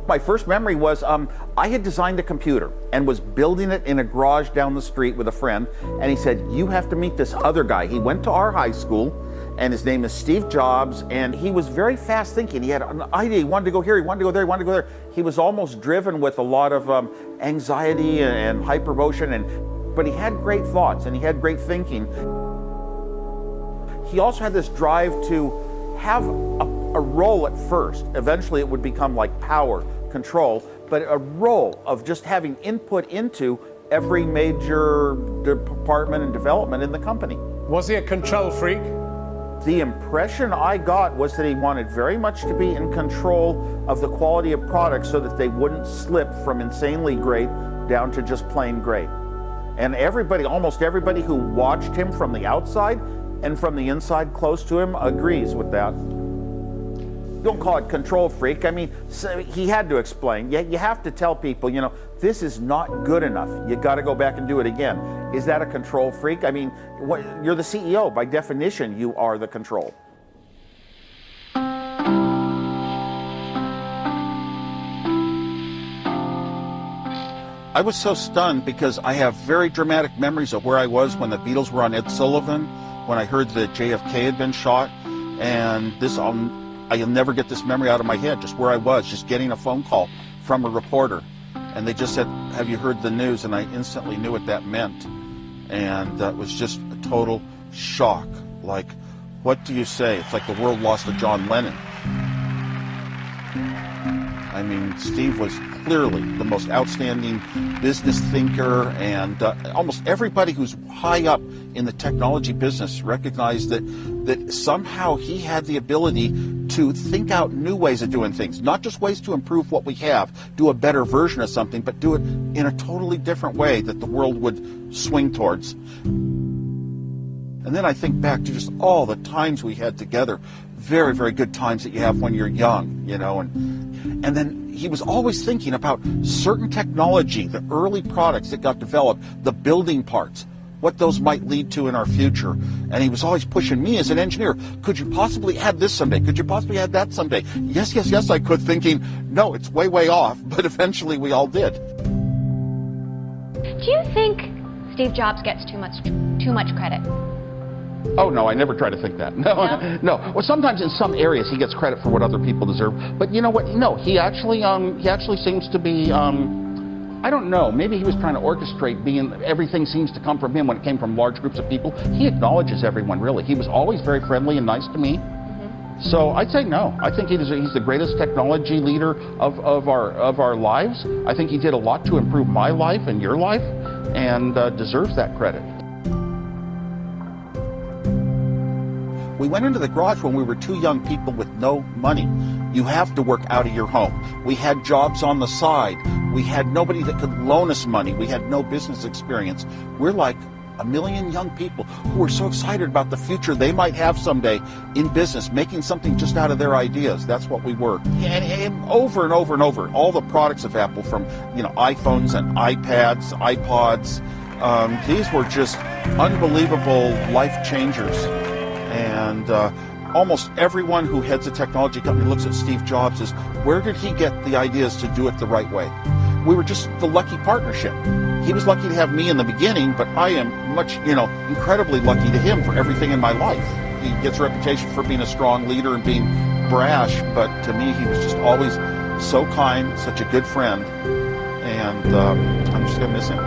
My first memory was I had designed a computer and was building it in a garage down the street with a friend, and he said, you have to meet this other guy. He went to our high school, and his name is Steve Jobs, and he was very fast thinking. He had an idea. He wanted to go here, he wanted to go there, he wanted to go there. He was almost driven with a lot of anxiety and hypermotion, but he had great thoughts and he had great thinking. He also had this drive to have a role at first. Eventually it would become like power, control, but a role of just having input into every major department and development in the company. Was he a control freak? The impression I got was that he wanted very much to be in control of the quality of products so that they wouldn't slip from insanely great down to just plain great. And everybody, almost everybody who watched him from the outside and from the inside close to him agrees with that. Don't call it control freak. I mean, he had to explain. You have to tell people, you know, this is not good enough. You got to go back and do it again. Is that a control freak? I mean, you're the CEO. By definition, you are the control. I was so stunned because I have very dramatic memories of where I was when the Beatles were on Ed Sullivan, when I heard that JFK had been shot, and I'll never get this memory out of my head, just where I was, just getting a phone call from a reporter. And they just said, have you heard the news? And I instantly knew what that meant. And it was just a total shock. Like, what do you say? It's like the world lost a John Lennon. I mean, Steve was clearly the most outstanding business thinker, and almost everybody who's high up in the technology business recognized that somehow he had the ability to think out new ways of doing things, not just ways to improve what we have, do a better version of something, but do it in a totally different way that the world would swing towards. And then I think back to just all the times we had together, very, very good times that you have when you're young, you know, and then he was always thinking about certain technology, the early products that got developed, the building parts, what those might lead to in our future. And he was always pushing me as an engineer. Could you possibly add this someday? Could you possibly add that someday? Yes, yes, yes, I could, thinking, no, it's way, way off. But eventually we all did. Do you think Steve Jobs gets too much credit? Oh, no, I never try to think that. No, no. Well, sometimes in some areas he gets credit for what other people deserve. But you know what? No, he actually seems to be, I don't know, maybe he was trying to orchestrate everything seems to come from him when it came from large groups of people. He acknowledges everyone, really. He was always very friendly and nice to me. Mm-hmm. So I'd say no. I think he's the greatest technology leader of our lives. I think he did a lot to improve my life and your life, and deserves that credit. We went into the garage when we were two young people with no money. You have to work out of your home. We had jobs on the side. We had nobody that could loan us money. We had no business experience. We're like a million young people who were so excited about the future they might have someday in business, making something just out of their ideas. That's what we were. And over and over and over, all the products of Apple, from iPhones and iPads, iPods, these were just unbelievable life changers. And almost everyone who heads a technology company looks at Steve Jobs as, where did he get the ideas to do it the right way? We were just the lucky partnership. He was lucky to have me in the beginning, but I am incredibly lucky to him for everything in my life. He gets a reputation for being a strong leader and being brash, but to me he was just always so kind, such a good friend, and I'm just going to miss him.